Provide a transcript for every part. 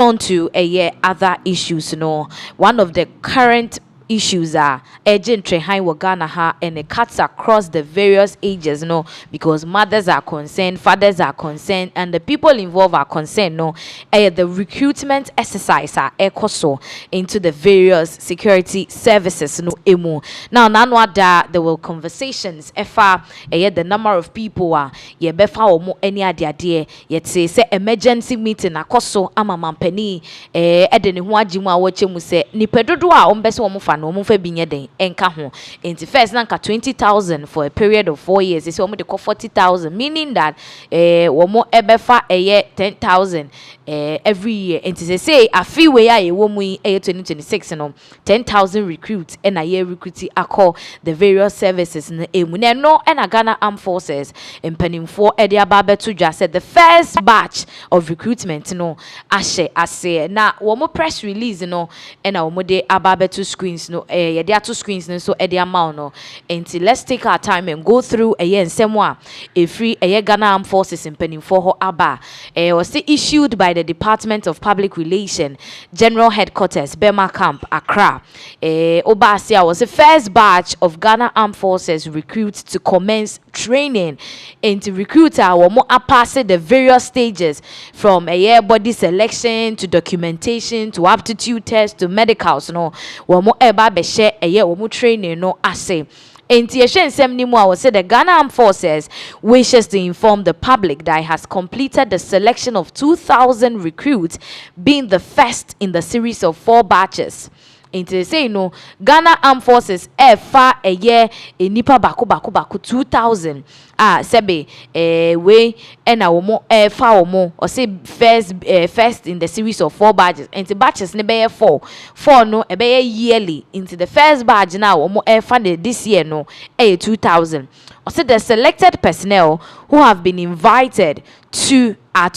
On to a year other issues, one of the current issues are urgent high Ghana ha, and it cuts across the various ages, because mothers are concerned, fathers are concerned, and the people involved are concerned, the recruitment exercise are echo into the various security services, emu. Now there were conversations the number of people are befa omo any adia yet say emergency meeting akoso ama mampani ede ne ho agimu a wache mu se nipedodo a ombese omo fa no omo fa binye den enka ho enti first na nka 20,000 for a period of 4 years say omo de 40,000, meaning that omo ebefa 10,000 every year. Enti say afi we ya ye womu 2026 no 10,000 recruits and a year recruit akọ the various services na emu na no and Ghana Armed Forces in Penimfo edi ababe to just said the first batch of recruitment ashe na womo press release and womo de ababe to screens there are two screens so edi amount until let's take our time and go through nsemo a free Ghana Armed Forces in Penimfo ho aba was issued by the Department of Public Relations General Headquarters Bema Camp Accra. Obasia was the first batch of Ghana Armed Forces recruits to commence training into recruiter womo pass the various stages from body selection to documentation to aptitude test to medicals womo eba be share womo training ase. Enti ensem ni mu a say the Ghana Armed Forces wishes to inform the public that it has completed the selection of 2,000 recruits, being the first in the series of 4 batches. Enti say Ghana Armed Forces fa a year nipa baku 2,000 sebe we na womo fa womo or say first in the series of 4 batches. Enti batches ne be 4 no e be yearly. Into the first batch now womo fa this year 2,000. Or say the selected personnel who have been invited to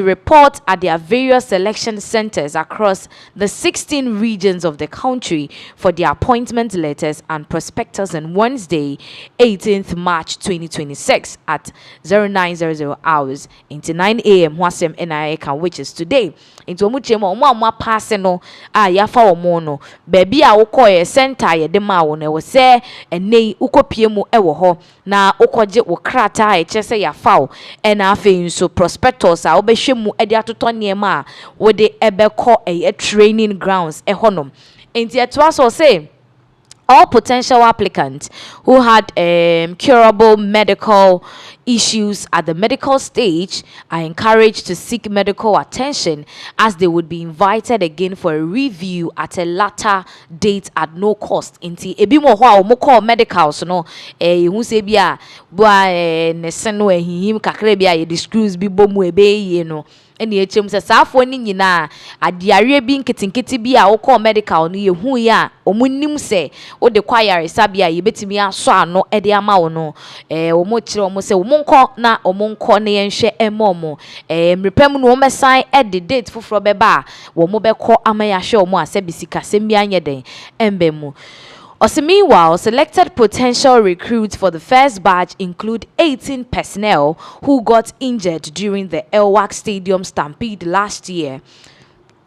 report at their various selection centers across the 16 regions of the country for their appointment letters and prospectus on Wednesday, 18th March 2026 at 0900 hours into 9 a.m. Wasem NIA, which is today. Into omu passe no yafa omo no baby a wokɔ center ye de ma wo na wo se ene ukopie mu ewo ho na ukoje wo krata chese yafa wo ena afi nso prospectus a obehwe mu ede atoto niema a wo de ebekɔ training grounds ehonom. Enti eto aso say all potential applicants who had curable medical issues at the medical stage are encouraged to seek medical attention, as they would be invited again for a review at a later date at no cost. Inti ebi mo ho a mo call medicals hu se bia boa ne se no ehihim kakra bia ye screws bi bomu ebe no eni echem se saafo ni nyina adiare bi nketinketi bi a wo call medical no ye hu ya omunnim se wo de kwayare sabia ye betimi aso ano e de ama wo no omo kire omo se omonko na omonko na yenhwe emomo mrepam no omesan e de date foforo beba wo mo beko amayahwe omo asebisika sembi anye den embemu. Also, meanwhile, selected potential recruits for the first batch include 18 personnel who got injured during the Elwak Stadium stampede last year.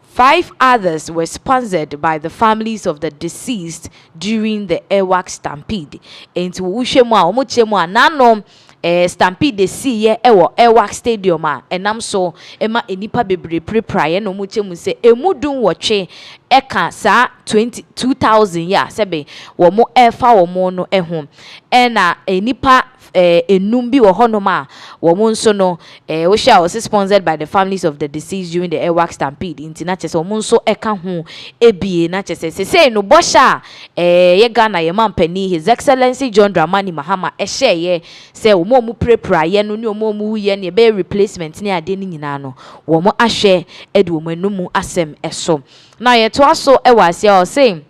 5 others were sponsored by the families of the deceased during the Elwak stampede. Into Ushemwa, Omuchemwa, Nanom. Stampede de see ye ewo Elwak Stadium enam so ema enipa bebre prepare no muche mu se emudun wotwe eka sa 22,000 ya sebe wo mo efa wo mo no ehom ena enipa enum bi wo hono ma wo mo nso no wo sha was sponsored by the families of the deceased during the Elwak stampede inti na chese wo mo nso eka ho ebie na chese se no bosha ye Ghana ye mampani His Excellency John Dramani Mahama ehye ye se wo mo prepare ye no ni wo mo ye ne be replacement ni ade ni nyina no wo mo ahwe ede wo manum asem eso. Now ye to aso e was say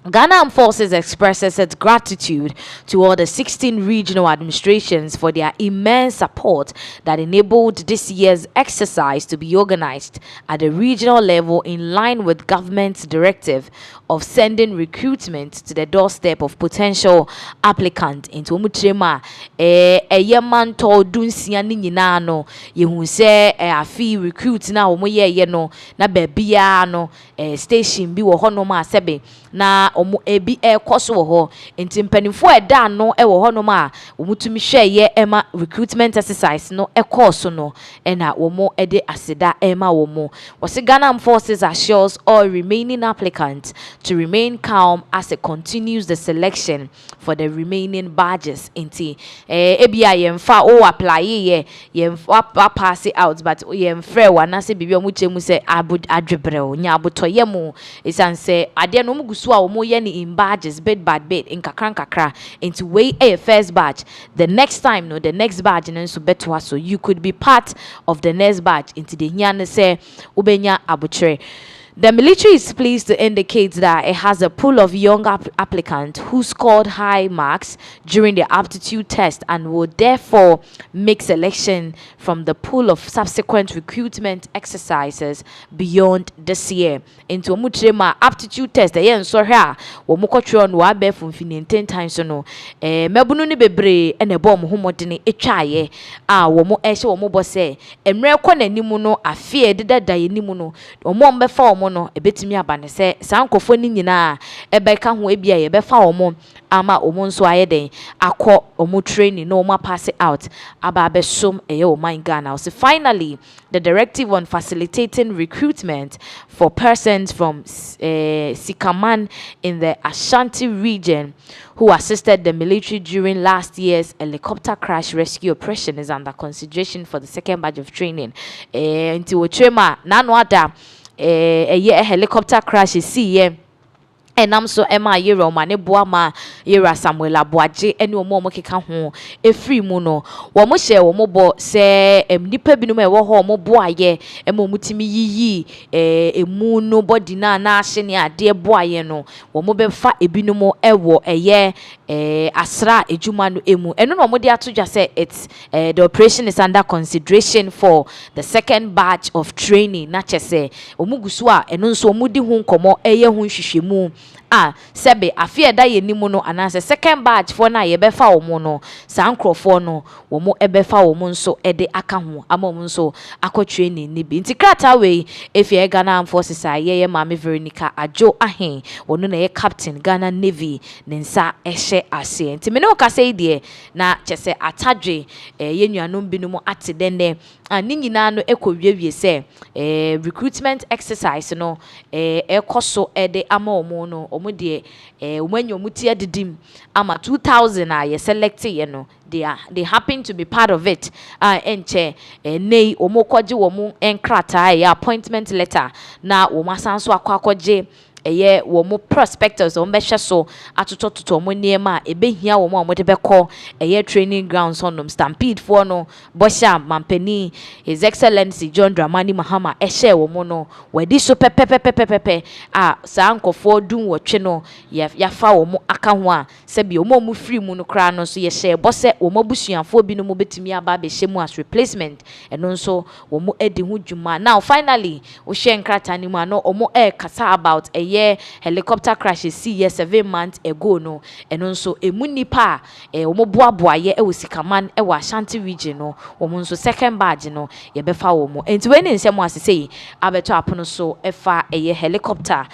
Ghana Armed Forces expresses its gratitude to all the 16 regional administrations for their immense support that enabled this year's exercise to be organized at the regional level in line with government's directive of sending recruitment to the doorstep of potential applicants into Umutrema. Yeman to dunsia ni nyina no yehu se afi recruit na omo ye no na bebia no station bi wo hono ma sebe na omo ebi ekoso wo ho enti mpanimfo eda no wo hono ma omutumi hwe ye ema recruitment exercise no ekoso no na omo ede aseda ema omo wose Ghana Armed Forces assures all remaining applicants to remain calm as it continues the selection for the remaining badges enti ebia yemfa o apply ye yemfa pass it out but yemfre wana se bibi omu chemu se adwebre o nya abotoye mu isan se ade no mugusu a omo ye ni in badges bit bad bit in kakra into way a first badge the next time no the next badge no so beto so you could be part of the next badge into the nya se ubenya abutre. The military is pleased to indicate that it has a pool of young applicants who scored high marks during the aptitude test and will therefore make selection from the pool of subsequent recruitment exercises beyond this year. Into Mutrema aptitude test, the yen so here, Womokotron wa be from 10 times no. Mebunu ni bebre and a bomb homodini a chaye. Womo eshe womo se. Emre kone nimuno a fear did that nimuno. Omombe for no ebetimi abane se sankofo ni nyina ebeka ho ebia ye befa omo ama omo nso ayeden akọ omo training no omo pass out aba besom eye o man Ghana. So finally the directive on facilitating recruitment for persons from Sikaman in the Ashanti region who assisted the military during last year's helicopter crash rescue operation is under consideration for the second batch of training. Until Trema Nanwada a helicopter crash see enam so ema yero ma ne boa ma yera Samuel Aboaje ene omo keka ho efri mu no wo mo hye wo mo bo se nipa binum e wo ho mo boa ye ema omutimi yiyi emu no body na ahye ne ade boa ye no wo mo be fa ebinum ewo eye asra ejuma no emu eno no mo de atodwa se it's the operation is under consideration for the second batch of training na chese omugusu a eno nso omudi hu nkomo eye hu hwehwemu sebe afie da ye nimu no anase second batch for na ye befa omo no sankrofo no womo ebefa omo nso ede aka ho ama omo nso akotwe ni bi nti krata we efie Ghana Armed Forces ye Mame Veronica Ajo ahen wono na ye captain Ghana Navy nensa ehye ase nti me no ka say de na chese atadwe ye nuanom binumo ate denne ani nyina no ekowiewie se recruitment exercise no ekoso ede ama omo no omo de omanyo muti adidim ama 2000 a ye select ye no they happen to be part of it enche nei omo kwaje omo enkrata ya appointment letter na omo asanso akwaje eye womo prospectors on behwe so atotototo omo niema ebehia womo de beko eye training grounds onum stampede for no bosha mampani his excellency John Dramani Mahama ehye womo no wadi so pepepepepepe sankofo dun wotwe no yafa womo aka ho a sebi omo free mu no kra no so ye share bose womo busuafo bi no mo betimi aba be hyemu as replacement eno nso womo edi ho dwuma. Now finally wo share nkrata ni mu ano omo kasa about helicopter crashes see 7 months ago no eno nso emu nipa omo boaboaye e Sikaman e Ashanti region no omo nso second batch no ye befa omo enti we ni nsem asese abeto apono so efa helicopter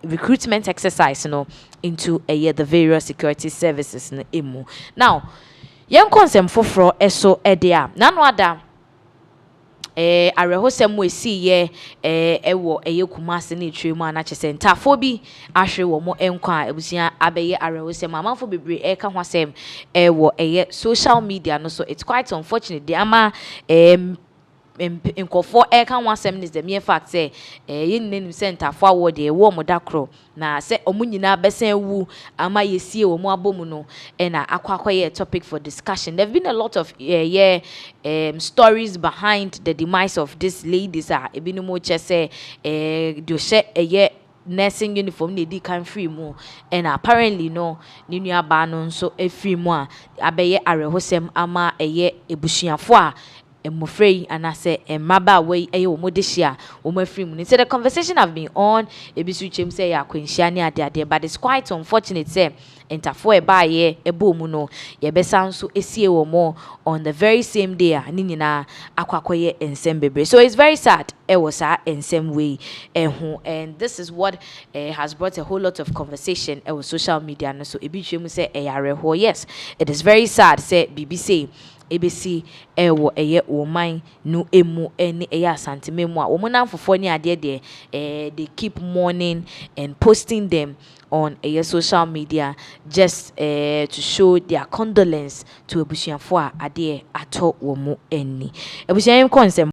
recruitment exercise no into the various security services no emu. Now yen konsem foforo eso edea nano ada arehosem we see ye ewo Kumase ne twemu ana chese ntafo bi ahwe wo mo enkwa ebusia abeye arehosem amanfo bebre eka hwasem ewo social media no so it's quite unfortunate the ama nkofo eka hwasem is the mere fact say yin center for award e wo mo dakro na se omunyina besen wu ama yesie wo mo abomu no na akwakoye topic for discussion. There've been a lot of stories behind the demise of these ladies ebinu mo chese do she nursing uniform na di kan free mu, and apparently no ni nua ba no nso free mu a abeye arehosem ama eye ebusuafo a emofrei anase emaba we eye omode hia omafree mu. So the conversation have been on ebisu chem say ya kwenhia ne ade but it's quite unfortunate say entafo eba ye ebo mu no ye besa nso esie wo mo on the very same day a ni nyina akwakoye ensem bebre. So it's very sad it was in some way and this is what has brought a whole lot of conversation with social media. So ebi twem say yes, it is very sad say BBC ebesi ewo eye woman no emu ene eye asanteme mu a wo monamfofo ni ade de they keep mourning and posting them on a social media just to show their condolence to ebusuafo a ade ato wo mu eni ebusuafo konsem